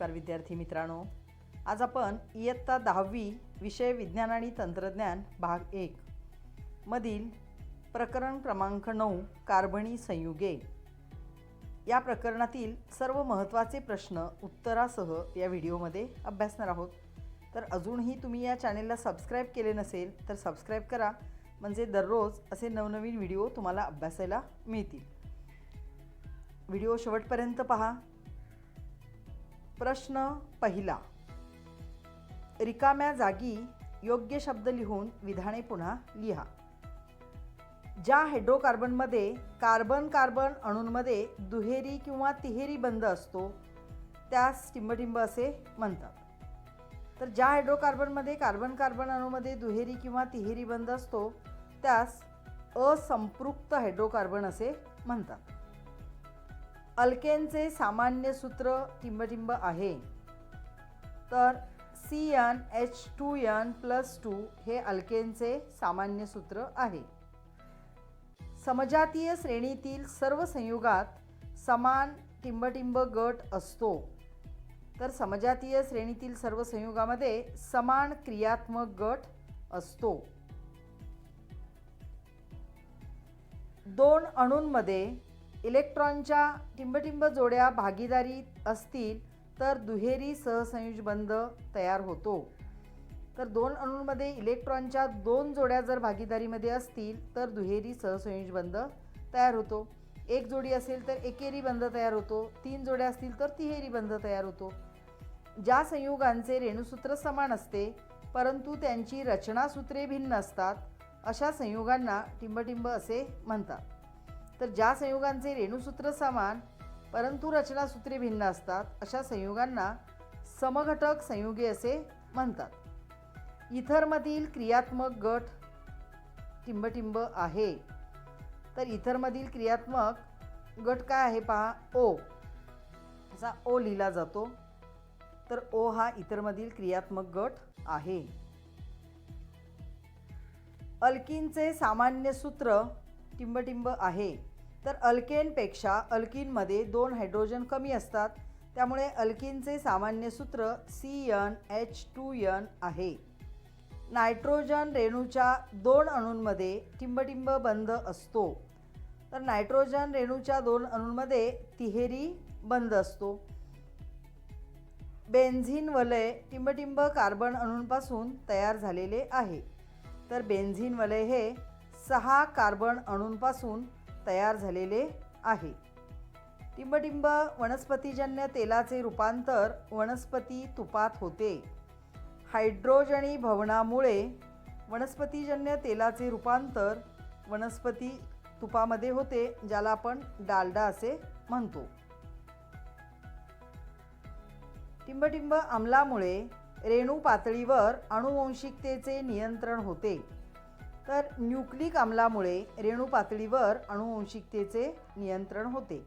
नमस्कार विद्यार्थी मित्रांनो, आज आपण इयत्ता 10वी विषय विज्ञान आणि तंत्रज्ञान भाग 1 मधील प्रकरण क्रमांक 9 कार्बनी संयुगे या प्रकरणातील सर्व महत्त्वाचे प्रश्न उत्तरासह या व्हिडिओमध्ये अभ्यासणार आहोत। तर अजूनही तुम्ही या चॅनेलला सबस्क्राईब केले नसेल तर सबस्क्राईब करा, म्हणजे दररोज असे नवनवीन व्हिडिओ तुम्हाला अभ्यासायला मिळतील। व्हिडिओ शेवटपर्यंत पहा। प्रश्न पहिला, रिकाम्या जागी योग्य शब्द लिहून विधाने पुन्हा लिहा। ज्या हायड्रोकार्बनमध्ये कार्बन कार्बन अणूंमध्ये दुहेरी किंवा तिहेरी बंध असतो त्यास टिंबटिंब असे म्हणतात। तर ज्या हायड्रोकार्बनमध्ये कार्बन कार्बन अणूमध्ये दुहेरी किंवा तिहेरी बंध असतो त्यास असंपृक्त हायड्रोकार्बन असे म्हणतात। अल्केनचे सामान्य सूत्र टिंबटिंब आहे, तर CnH2n+2 हे अल्केनचे सामान्य सूत्र आहे। समजातीय श्रेणीतील सर्व संयुगात समान टिंबटिंब गट असतो, तर समजातीय श्रेणीतील सर्व संयुगामध्ये समान क्रियात्मक गट असतो। दोन अणूंमध्ये इलेक्ट्रॉनच्या टिंबटिंब जोड्या भागीदारीत असतील तर दुहेरी सहसंयुज बंध तयार होतो। तर दोन अणूंमध्ये इलेक्ट्रॉनच्या दोन जोड्या जर भागीदारीमध्ये असतील तर दुहेरी सहसंयुज बंध तयार होतो। एक जोडी असेल तर एकेरी बंध तयार होतो, तीन जोड्या असतील तर तिहेरी बंध तयार होतो। ज्या संयुगांचे रेणुसूत्र समान असते परंतु त्यांची रचनासूत्रे भिन्न असतात अशा संयुगांना टिंबटिंब असे म्हणतात। तर ज्या संयुगांचे रेणुसूत्र समान परंतु रचनासूत्रे भिन्न असतात अशा संयुगांना समघटक संयुगे असे म्हणतात। इथरमधील क्रियात्मक गट टिंबटिंब आहे, तर इथरमधील क्रियात्मक गट काय आहे पहा, O असा O लिहिला जातो, तर O हा इथरमधील क्रियात्मक गट आहे। अल्किनचे सामान्य सूत्र टिंबटिंब आहे, तर अल्केनपेक्षा अल्किनमध्ये 2 हायड्रोजन कमी असतात, त्यामुळे अल्किनचे सामान्य सूत्र CnH2n आहे। नायट्रोजन रेणूच्या 2 अणूंमध्ये टिंबटिंब बंध असतो, तर नायट्रोजन रेणूच्या 2 अणूंमध्ये तिहेरी बंध असतो। बेन्झीन वलय टिंबटिंब कार्बन अणूंपासून तयार झालेले आहे, तर बेन्झीन वलय हे 6 कार्बन अणूंपासून तयार झालेले आहे। टिंबटिंब वनस्पतीजन्य तेलाचे रूपांतर वनस्पती तुपात होते। हायड्रोजनीभवनामुळे वनस्पतीजन्य तेलाचे रूपांतर वनस्पती तुपामध्ये होते, ज्याला आपण डालडा असे म्हणतो। टिंबटिंब आम्लामुळे रेणू पातळीवर आनुवंशिकतेचे नियंत्रण होते, तर न्यूक्लिक आम्लामुळे रेणू पातळीवर आनुवंशिकतेचे नियंत्रण होते।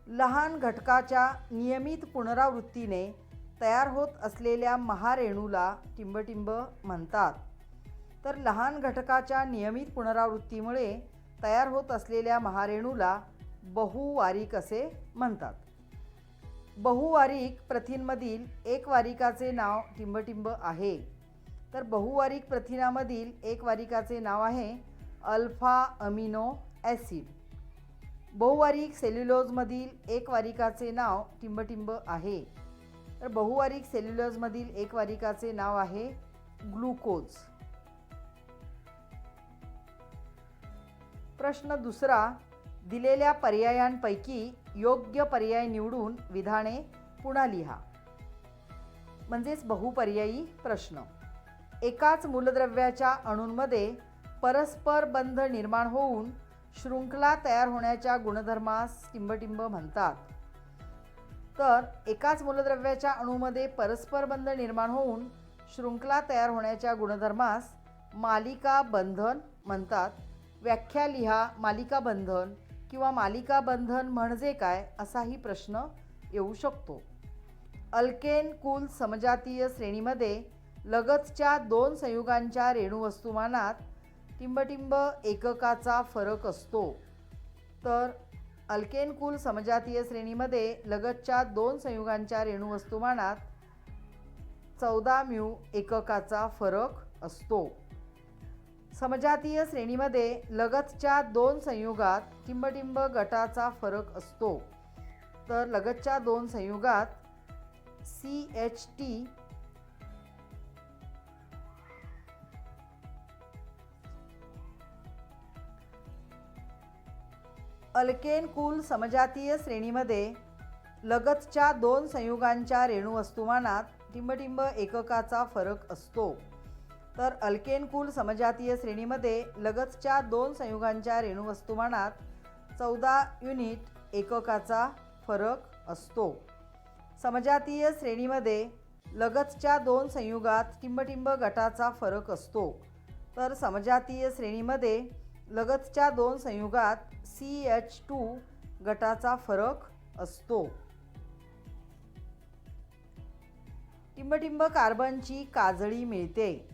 लहान घटकाच्या नियमित पुनरावृत्तीने तयार होत असलेल्या महारेणूला टिंबटिंब म्हणतात, तर लहान घटकाच्या नियमित पुनरावृत्तीमुळे तयार होत असलेल्या महारेणूला बहुवारिक असे म्हणतात। बहुवारिक प्रथिनमधील एकवारिकाचे नाव टिंबटिंब आहे, तर बहुवारिक प्रथिनामधील एकवारिकाचे नाव आहे अल्फा अमिनो ॲसिड। बहुवारिक सेल्युलोजमधील एकवारिकाचे नाव टिंबटिंब आहे, तर बहुवारिक सेल्युलोजमधील एकवारिकाचे नाव आहे ग्लुकोज। प्रश्न दुसरा, दिलेल्या पर्यायांपैकी योग्य पर्याय निवडून विधाने पुन्हा लिहा, म्हणजेच बहुपर्यायी प्रश्न। एकाच मूलद्रव्याच्या अणूंमध्ये परस्पर बंध निर्माण होऊन शृंखला तयार होण्याच्या गुणधर्मास टिंबटिंब म्हणतात। तर एकाच मूलद्रव्याच्या अणूमध्ये परस्पर बंध निर्माण होऊन शृंखला तयार होण्याच्या गुणधर्मास मालिका बंधन म्हणतात। व्याख्या लिहा, मालिका बंधन किंवा मालिका बंधन म्हणजे काय असाही प्रश्न येऊ शकतो। अल्केन कुल समजातीय श्रेणीमध्ये लगतच्या 2 संयुगांच्या रेणुवस्तुमानात टिंबटिंब एककाचा फरक असतो, तर अल्केन कुल समजातीय श्रेणीमध्ये लगतच्या 2 संयुगांच्या रेणू वस्तुमानात 14 म्यू एककाचा फरक असतो. समजातीय श्रेणीमध्ये लगतच्या 2 संयुगात टिंबटिंब गटाचा फरक असतो. तर लगतच्या 2 संयुगात CH3 अल्केन कुल समजातीय श्रेणीमध्ये लगतच्या 2 संयुगांच्या रेणू वस्तुमानात टिंबटिंब एककाचा फरक असतो. तर अल्केन कुल समजातीय श्रेणीमध्ये लगतच्या 2 संयुगांच्या रेणू वस्तुमानात 14 युनिट एककाचा फरक असतो. समजातीय श्रेणीमध्ये लगतच्या 2 संयुगात टिंबटिंब गटाचा फरक असतो. तर समजातीय श्रेणीमध्ये लगतच्या 2 संयुगात CH2 गटाचा फरक असतो. टिंबटिंब कार्बनची काजळी मिळते.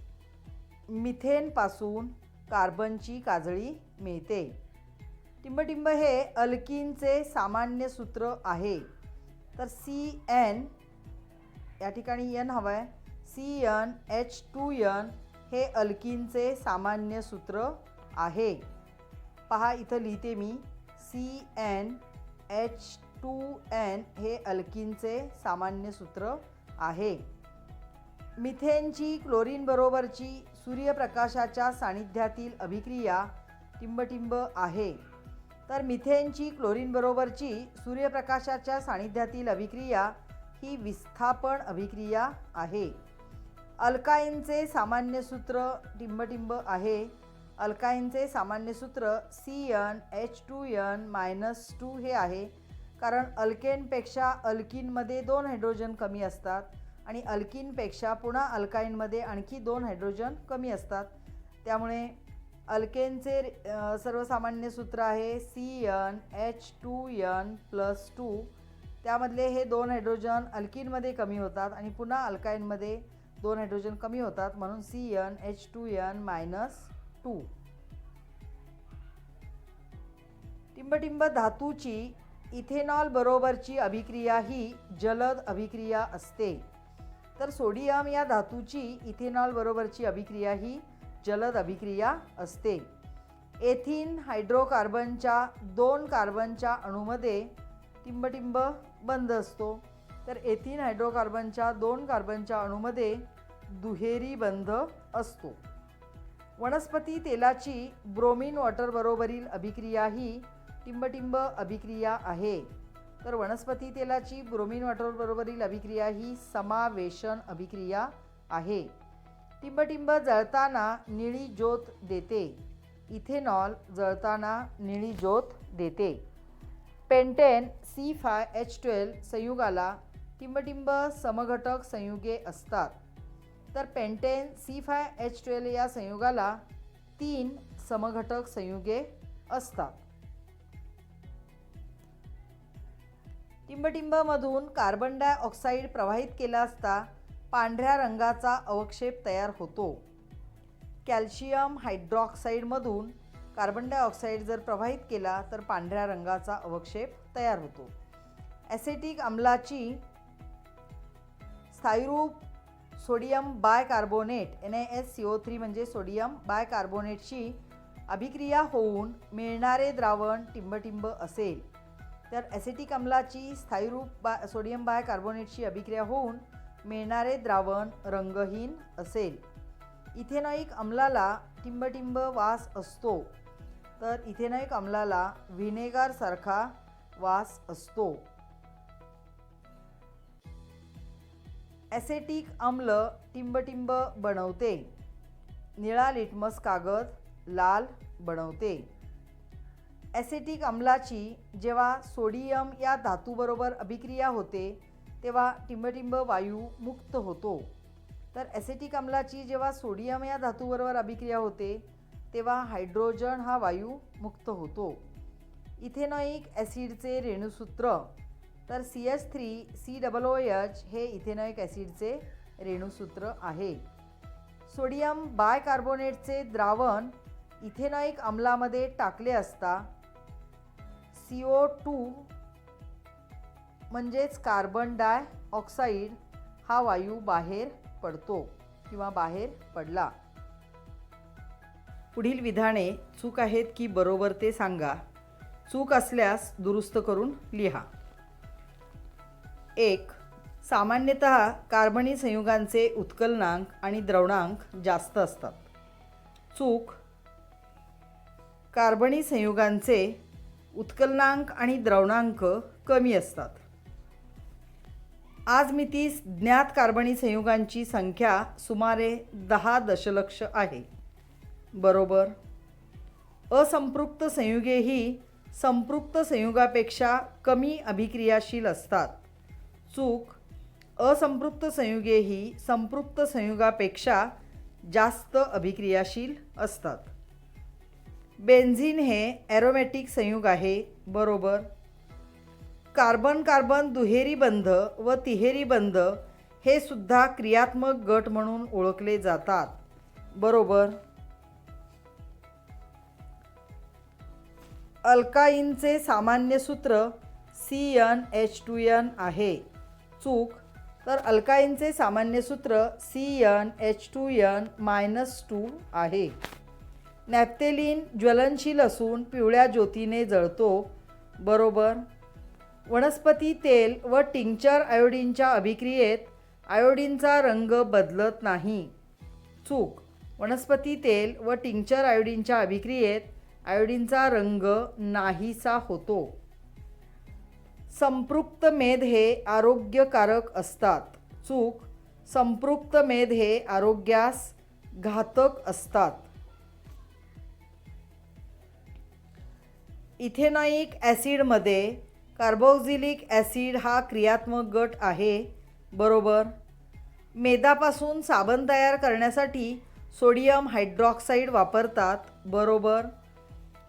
मिथेनपासून कार्बनची काजळी मिळते. टिंबटिंब हे अल्किनचे सामान्य सूत्र आहे. तर CN या ठिकाणी N हवं आहे. CnH2n हे अल्किनचे सामान्य सूत्र आहे. पहा इथं लिहिते मी CnH2n हे अल्किनचे सामान्य सूत्र आहे. मिथेनची क्लोरीन बरोबरची सूर्यप्रकाशाच्या सानिध्यातील अभिक्रिया टिंबटिंब आहे. तर मिथेनची क्लोरीन बरोबरची सूर्यप्रकाशाच्या सानिध्यातील अभिक्रिया ही विस्थापन अभिक्रिया आहे. अल्काईनचे सामान्य सूत्र टिंबटिंब आहे. अल्काईनचे सामान्य सूत्र CnH2n-2 हे आहे. कारण अल्केनपेक्षा अल्किनमध्ये 2 हायड्रोजन कमी असतात आणि अल्किनपेक्षा पुन्हा अल्काईनमध्ये आणखी 2 हायड्रोजन कमी असतात. त्यामुळे अल्केनचे सर्वसामान्य सूत्र आहे CnH2n+2. त्यामधले हे 2 हायड्रोजन अल्किनमध्ये कमी होतात आणि पुन्हा अल्काईनमध्ये 2 हायड्रोजन कमी होतात, म्हणून CnH2n-2. टिंबटिंब धातूची इथेनॉल बरोबरची अभिक्रिया ही जलद अभिक्रिया असते. तर सोडियम या धातूची इथेनॉल बरोबरची अभिक्रिया ही जलद अभिक्रिया असते. एथिन हायड्रोकार्बनच्या 2 कार्बनच्या अणूमध्ये टिंबटिंब बंध असतो. तर एथिन हायड्रोकार्बनच्या 2 कार्बनच्या अणूमध्ये दुहेरी बंध असतो. वनस्पती तेलाची ब्रोमीन वॉटर बरोबरील अभिक्रिया ही टिंबटिंब अभिक्रिया आहे. तर वनस्पती तेलाची ब्रोमीन वॉटर बरोबरील अभिक्रिया ही समावेशन अभिक्रिया आहे. टिंबटिंब जळताना निळी ज्योत देते. इथेनॉल जळताना निळी ज्योत देते. पेंटेन C5H12 संयुगाला टिंबटिंब समघटक संयुगे असतात. तर पेंटेन C5H12 या संयुगाला 3 समघटक संयुगे असतात. टिंबटिंबमधून कार्बन डायऑक्साईड प्रवाहित केला असता पांढऱ्या रंगाचा अवक्षेप तयार होतो. कॅल्शियम हायड्रॉक्साईडमधून कार्बन डायऑक्साईड जर प्रवाहित केला तर पांढऱ्या रंगाचा अवक्षेप तयार होतो. ॲसेटिक आम्लाची स्थायीरूप सोडियम बायकार्बोनेट NaSCO3 म्हणजे सोडियम बायकार्बोनेटशी अभिक्रिया होऊन मिळणारे द्रावण टिंबटिंब असेल. तर ॲसेटिक आम्लाची स्थायीरूप सोडियम बायकार्बोनेटशी अभिक्रिया होऊन मिळणारे द्रावण रंगहीन असेल. इथेनॉइक आम्लाला टिंबटिंब वास असतो. तर इथेनॉइक आम्लाला व्हिनेगारसारखा वास असतो. ॲसेटिक आम्ल टिंबटिंब बनवते. निळा लिटमस कागद लाल बनवते. ॲसेटिक आम्लाची जेव्हा सोडियम या धातूबरोबर अभिक्रिया होते तेव्हा टिंबटिंब वायू मुक्त होतो. तर ॲसेटिक आम्लाची जेव्हा सोडियम या धातूबरोबर अभिक्रिया होते तेव्हा हायड्रोजन हा वायू मुक्त होतो. इथेनॉइक ॲसिडचे रेणुसूत्र तर CH3COOH हे इथेनॉइक ॲसिडचे रेणुसूत्र आहे. सोडियम बायकार्बोनेटचे द्रावण इथेनॉइक आम्लामध्ये टाकले असता CO2 म्हणजेच कार्बन डायऑक्साईड हा वायू बाहेर पडतो किंवा बाहेर पडला. पुढील विधाने चूक आहेत की बरोबर ते सांगा. चूक असल्यास दुरुस्त करून लिहा. 1. सामान्यतः कार्बनी संयुगांचे उत्कलनांक आणि द्रवणांक जास्त असतात. चूक. कार्बनी संयुगांचे उत्कलनांक आणि द्रवणांक कमी असतात. आजमितीस ज्ञात कार्बनी संयुगांची संख्या सुमारे 10 दशलक्ष आहे. बरोबर. असंपृक्त संयुगे ही संपृक्त संयुगापेक्षा कमी अभिक्रियाशील असतात. चूक. असंपृक्त संयुगे ही संपृक्त संयुगापेक्षा जास्त अभिक्रियाशील असतात. बेन्झीन हे ॲरोमॅटिक संयुग आहे. बरोबर. कार्बन कार्बन दुहेरी बंध व तिहेरी बंध हे सुद्धा क्रियात्मक गट म्हणून ओळखले जातात. बरोबर. अल्काईनचे सामान्य सूत्र CnH2n आहे. चूक. तर अल्काईनचे सामान्य सूत्र CnH2n-2 आहे. नॅफ्थेलिन ज्वलनशील असून पिवळ्या ज्योतीने जळतो. बरोबर. वनस्पती तेल व टिंक्चर आयोडीनच्या अभिक्रियेत आयोडीनचा रंग बदलत नाही. चूक. वनस्पती तेल व टिंक्चर आयोडीनच्या अभिक्रियेत आयोडीनचा रंग नाहीसा होतो. संपृक्त मेध हे आरोग्यकारक असतात. चूक. संपृक्त मेध हे आरोग्यास घातक असतात. इथेनॉइक ॲसिडमध्ये कार्बोक्झिलिक ॲसिड हा क्रियात्मक गट आहे. बरोबर. मेदापासून साबण तयार करण्यासाठी सोडियम हायड्रॉक्साईड वापरतात. बरोबर.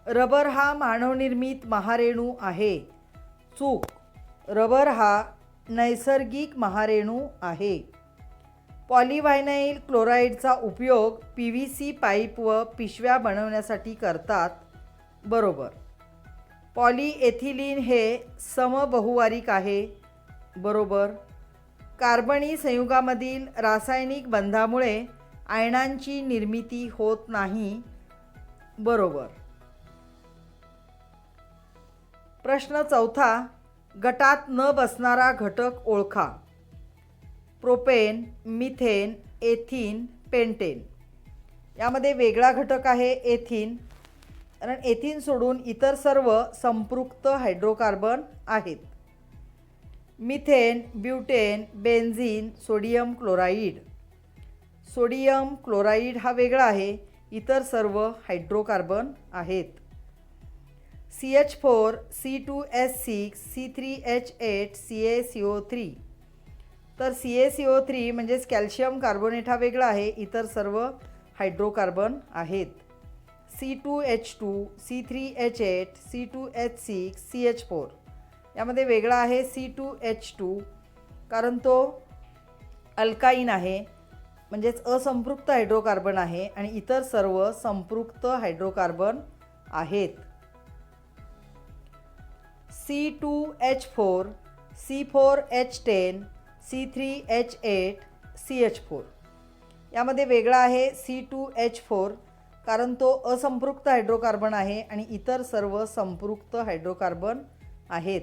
रबर हा मानवनिर्मित महारेणू आहे. चूक. रबर हा नैसर्गिक महारेणू आहे. पॉलिव्हायनाइल क्लोराईडचा उपयोग PVC पाईप व पिशव्या बनवण्यासाठी करतात. बरोबर. पॉलिएथिलीन हे समबहुवारिक आहे. बरोबर. कार्बनी संयुगामधील रासायनिक बंधामुळे आयनांची निर्मिती होत नाही. बरोबर. प्रश्न 4. गटात न बसणारा घटक ओळखा. Propane, methane, ethyne, pentane. यामध्ये वेगळा घटक आहे एथिन, कारण एथिन सोडून इतर सर्व संपृक्त हायड्रोकार्बन आहेत. Methane, butane, benzene, sodium chloride. Sodium chloride हा वेगळा आहे, इतर सर्व हायड्रोकार्बन आहेत. CH4, C2H6, C3H8, CaCO3. तर CaCO3 म्हणजेच कॅल्शियम कार्बोनेट हा वेगळा आहे, इतर सर्व हायड्रोकार्बन आहेत. C2H2, C3H8, C2H6, CH4. यामध्ये वेगळा आहे C2H2, कारण तो अल्काईन आहे, म्हणजेच असंपृक्त हायड्रोकार्बन आहे, आणि इतर सर्व संपृक्त हायड्रोकार्बन आहेत. C2H4, C4H10, C3H8, CH4. यामध्ये वेगळा आहे C2H4, कारण तो असंपृक्त हायड्रोकार्बन आहे आणि इतर सर्व संपृक्त हायड्रोकार्बन आहेत.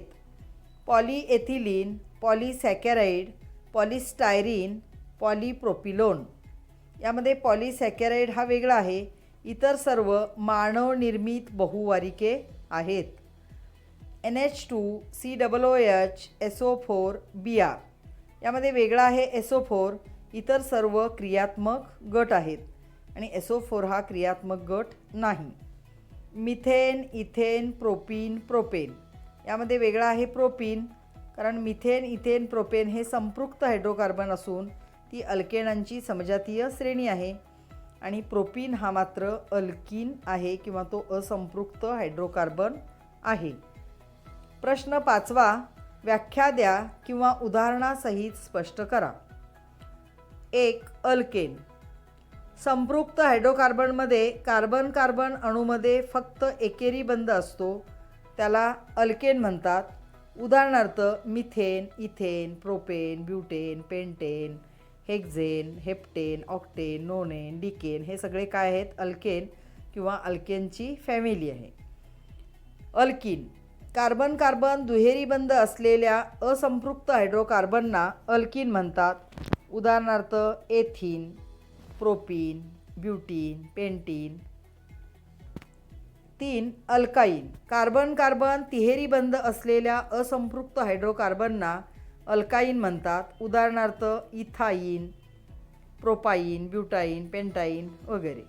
पॉलिएथिलीन, पॉलिसॅकॅराइड, पॉलिस्टायरीन, पॉलिप्रोपिलोन. यामध्ये पॉलिसॅकॅराइड हा वेगळा आहे, इतर सर्व मानवनिर्मित बहुवारिके आहेत. NH2, COOH, SO4, Br. यामध्ये वेगळा आहे SO4, इतर सर्व क्रियात्मक गट आहेत, आणि SO4 हा क्रियात्मक गट नाही. Methane, ethane, propene, propane. यामध्ये वेगळा आहे प्रोपीन, कारण मिथेन, इथेन, प्रोपेन हे संपृक्त हायड्रोकार्बन असून ती अल्केनांची समजातीय श्रेणी आहे, आणि प्रोपीन हा मात्र अल्कीन आहे किंवा तो असंपृक्त हायड्रोकार्बन आहे. प्रश्न 5. व्याख्या द्या किंवा उदाहरणासहित स्पष्ट करा. 1. अल्केन. संपृक्त हायड्रोकार्बनमध्ये कार्बन कार्बन अणूमध्ये फक्त एकेरी बंध असतो, त्याला अल्केन म्हणतात. उदाहरणार्थ methane, ethane, propane, butane, pentane, हेक्झेन, heptane, octane, नोनेन, डिकेन हे सगळे काय आहेत? अल्केन किंवा अल्केनची फॅमिली आहे. अल्कीन, कार्बन कार्बन दुहेरी बंध असलेल्या असंपृक्त हायड्रोकार्बनना अल्कीन म्हणतात. उदाहरणार्थ ethyne, propene, butene, pentene. 3. अल्काईन, carbon carbon तिहेरी बंध असलेल्या असंपृक्त हायड्रोकार्बनना अल्काईन म्हणतात. उदाहरणार्थ इथाईन, प्रोपाईन, ब्युटाईन, पेंटाईन वगैरे.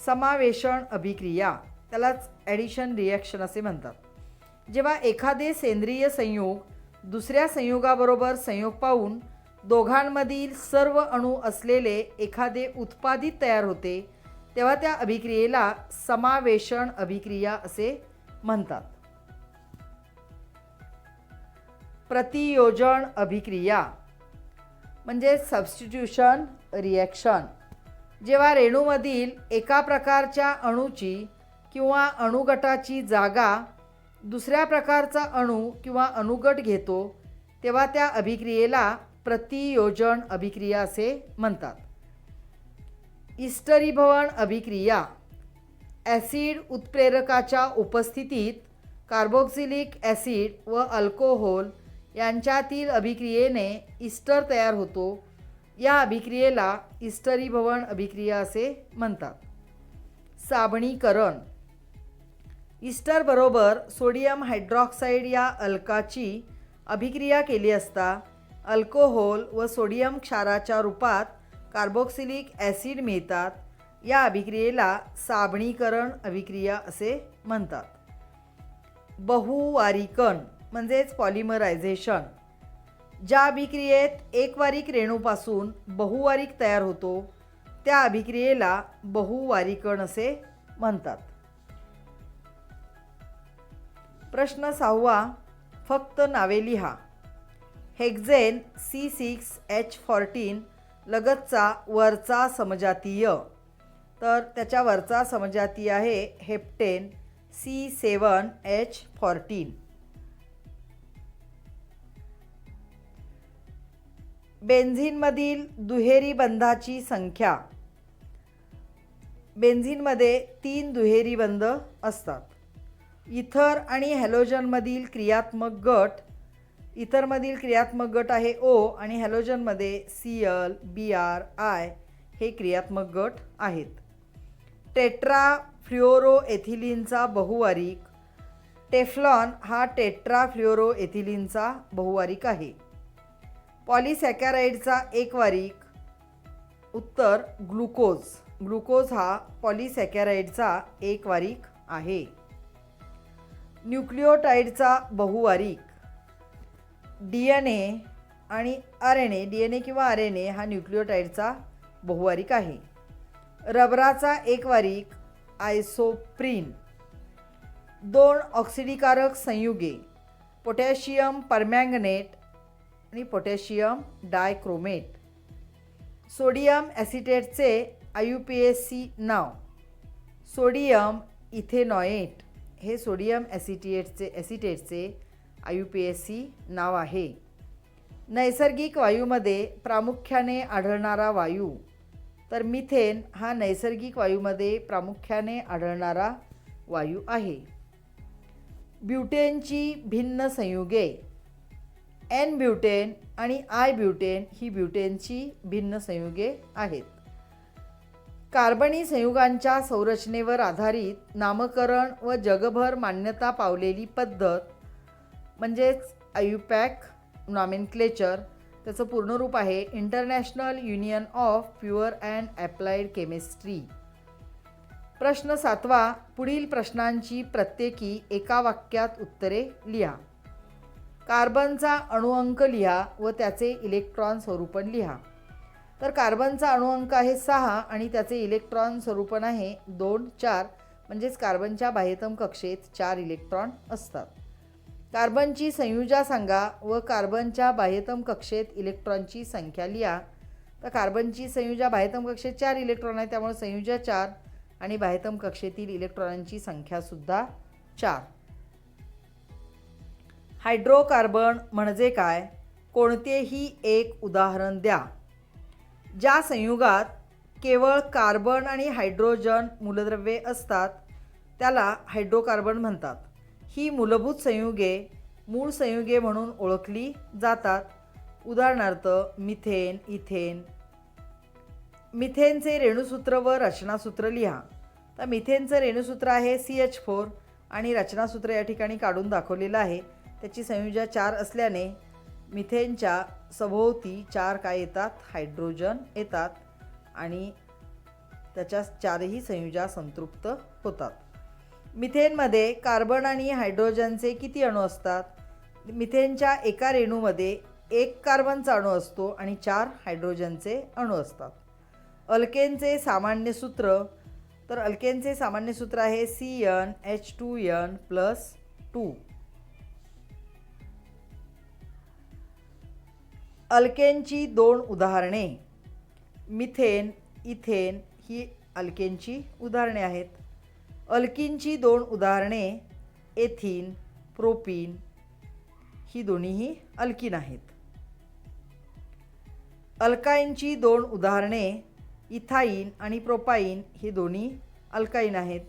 समावेशन अभिक्रिया, त्यालाच ॲडिशन रिॲक्शन असे म्हणतात. जेव्हा एखादे सेंद्रिय संयुग दुसऱ्या संयुगाबरोबर संयोग पाहून दोघांमधील सर्व अणू असलेले एखादे उत्पादित तयार होते तेव्हा त्या अभिक्रियेला समावेशन अभिक्रिया असे म्हणतात. प्रतियोजन अभिक्रिया म्हणजे सबस्टिट्यूशन रिॲक्शन. जेव्हा रेणूमधील एका प्रकारच्या अणूची किंवा अणुगटाची जागा दुसऱ्या प्रकारचा अणू किंवा अणुगट घेतो तेव्हा त्या अभिक्रियेला प्रतियोजन अभिक्रिया असे म्हणतात. इस्टरीभवन अभिक्रिया, ॲसिड उत्प्रेरकाच्या उपस्थितीत कार्बोक्सिलिक ॲसिड व अल्कोहोल यांच्यातील अभिक्रियेने इस्टर तयार होतो. या अभिक्रियेला इस्टरीभवन अभिक्रिया असे म्हणतात. साबणीकरण, इस्टर बरोबर सोडियम हायड्रॉक्साईड या अल्काची अभिक्रिया केली असता अल्कोहोल व सोडियम क्षाराच्या रूपात कार्बोक्सिलिक ॲसिड मिळतात. या अभिक्रियेला साबणीकरण अभिक्रिया असे म्हणतात. बहुवारीकरण म्हणजेच पॉलिमरायझेशन, ज्या अभिक्रियेत एकवारिक रेणूपासून बहुवारिक तयार होतो त्या अभिक्रियेला बहुवारीकरण असे म्हणतात. प्रश्न 6. फक्त नावे लिहा. हेक्झेन C6H14 लगतचा वरचा समजातीय, तर त्याच्या वरचा समजातीय आहे हेप्टेन C7H14. बेन्झीनमधील दुहेरी बंधाची संख्या. बेन्झीनमध्ये 3 दुहेरी बंध असतात. इथर आणि हॅलोजनमधील क्रियात्मक गट, इथरमधील क्रियात्मक गट आहे O आणि हॅलोजनमध्ये Cl, Br, I हे क्रियात्मक गट आहेत. टेट्राफ्ल्युओरोएथिलीनचा बहुवारिक. टेफ्लॉन हा टेट्राफ्ल्युओरोएथिलीनचा बहुवारिक आहे. पॉलिसॅकॅराइडचा एकवारिक. उत्तर ग्लुकोज. ग्लुकोज हा पॉलिसॅकॅराइडचा एकवारिक आहे. न्यूक्लिओटाइडचा बहुवारिक. DNA आणि RNA, DNA किंवा RNA हा न्यूक्लिओटाइडचा बहुवारिक आहे. रबराचा एकवारिक आयसोप्रीन. 2 ऑक्सिडीकारक संयुगे पोटॅशियम परमँगनेट आणि पोटॅशियम डायक्रोमेट. सोडियम ॲसिटेटचे IUPAC नाव सोडियम इथेनॉएट हे सोडियम ॲसिटेटचे IUPAC नाव आहे. नैसर्गिक वायूमध्ये प्रामुख्याने आढळणारा वायू, तर मिथेन हा नैसर्गिक वायूमध्ये प्रामुख्याने आढळणारा वायू आहे. ब्युटेनची भिन्न संयुगे. N ब्युटेन आणि I ब्युटेन ही ब्युटेनची भिन्न संयुगे आहेत. कार्बनी संयुगांच्या संरचनेवर आधारित नामकरण व जगभर मान्यता पावलेली पद्धत म्हणजेच IUPAC नॉमेनक्लेचर, त्याचं पूर्ण रूप आहे international union of pure and applied chemistry. प्रश्न 7. पुढील प्रश्नांची प्रत्येकी एका वाक्यात उत्तरे लिहा. कार्बनचा अणुअंक लिहा व त्याचे इलेक्ट्रॉन स्वरूपन लिहा. तर कार्बनचा अणुअंक आहे 6 आणि त्याचे इलेक्ट्रॉन स्वरूपन आहे 2, 4 म्हणजेच कार्बनच्या बाह्यतम कक्षेत 4 इलेक्ट्रॉन असतात. कार्बनची संयुजा सांगा व कार्बनच्या बाह्यतम कक्षेत इलेक्ट्रॉनची संख्या लिहा. तर कार्बनची संयुजा बाह्यतम कक्षेत 4 इलेक्ट्रॉन आहे, त्यामुळे संयुजा 4 आणि बाह्यतम कक्षेतील इलेक्ट्रॉनांची संख्यासुद्धा 4. हायड्रोकार्बन म्हणजे काय? कोणतेही एक उदाहरण द्या. ज्या संयुगात केवळ कार्बन आणि हायड्रोजन मूलद्रव्ये असतात त्याला हायड्रोकार्बन म्हणतात. ही मूलभूत संयुगे मूळ संयुगे म्हणून ओळखली जातात. उदाहरणार्थ मिथेन, इथेन. मिथेनचे रेणुसूत्र व रचनासूत्र लिहा. तर मिथेनचं रेणुसूत्र आहे CH4 आणि रचनासूत्र या ठिकाणी काढून दाखवलेलं आहे. त्याची संयुजा 4 असल्याने मिथेनच्या सभोवती 4 काय येतात? हायड्रोजन येतात आणि त्याच्या 4ही संयुजा संतृप्त होतात. मिथेनमध्ये कार्बन आणि हायड्रोजनचे किती अणू असतात? मिथेनच्या एका रेणूमध्ये 1 कार्बनचा अणू असतो आणि 4 हायड्रोजनचे अणू असतात. अल्केनचे सामान्य सूत्र. तर अल्केनचे सामान्य सूत्र आहे CnH2n+2. अल्केनची 2 उदाहरणे. मिथेन, इथेन ही अल्केनची उदाहरणे आहेत. अल्कीनची 2 उदाहरणे एथिन, प्रोपीन ही दोन्हीही अल्कीन आहेत. अल्काईनची 2 उदाहरणे इथाईन आणि प्रोपाईन ही दोन्ही अल्काईन आहेत.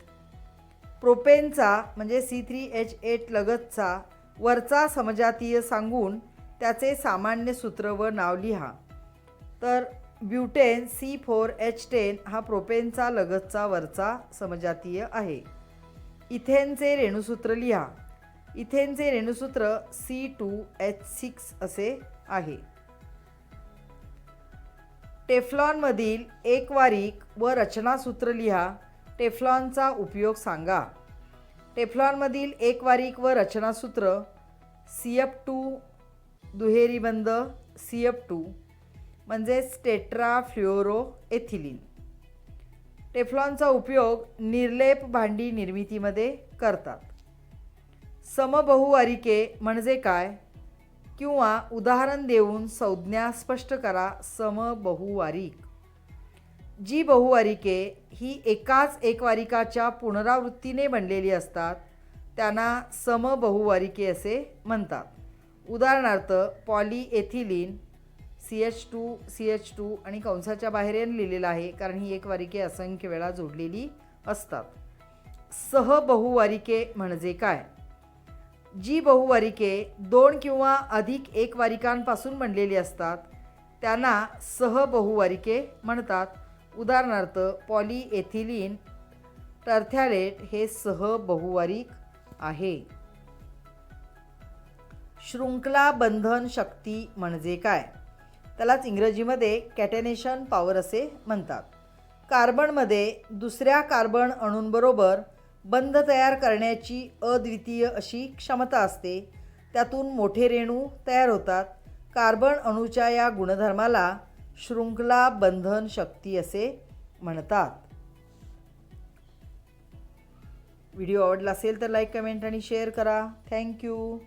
प्रोपेनचा म्हणजे C3H8 लगतचा वरचा समजातीय सांगून त्याचे सामान्य सूत्र व नाव लिहा. तर ब्युटेन C4H10 हा प्रोपेनचा लगतचा वरचा समजातीय आहे. इथेनचे रेणुसूत्र लिहा. इथेनचे रेणुसूत्र C2H6 असे आहे. टेफ्लॉनमधील एकवारिक व रचनासूत्र लिहा. टेफ्लॉनचा उपयोग सांगा. टेफ्लॉनमधील एकवारिक व रचनासूत्र CF2 दुहेरी बंध CF2 म्हणजेच टेट्राफ्लोरोएथिलीन. टेफ्लॉनचा उपयोग निर्लेप भांडी निर्मितीमध्ये करतात. समबहुवारिके म्हणजे काय? किंवा उदाहरण देऊन संज्ञा स्पष्ट करा. समबहुवारिक. जी बहुवारिके ही एकाच एकवारिकाच्या पुनरावृत्तीने बनलेली असतात त्यांना समबहुवारिके असे म्हणतात. उदाहरणार्थ पॉलीएथिलीन CH2 आणि कंसाच्या बाहेर एन लिहिलेलं आहे कारण ही एकवारिके असंख्य वेळा जोडलेली असतात. सहबहुवारिके म्हणजे काय? जी बहुवारिके 2 किंवा अधिक एकवारिकांपासून बनलेली असतात त्यांना सहबहुवारिके म्हणतात. उदाहरणार्थ पॉलीएथिलीन टर्थ्यालेट हे सहबहुवारिक आहे. शृंखला बंधन शक्ती म्हणजे काय? त्यालाच इंग्रजीमध्ये कॅटेनेशन पॉवर असे म्हणतात. कार्बनमध्ये दुसऱ्या कार्बन अणूंबरोबर बंध तयार करण्याची अद्वितीय अशी क्षमता असते. त्यातून मोठे रेणू तयार होतात. कार्बन अणूच्या या गुणधर्माला शृंखला बंधन शक्ती असे म्हणतात. व्हिडिओ आवडला असेल तर लाईक, कमेंट आणि शेअर करा. थँक्यू.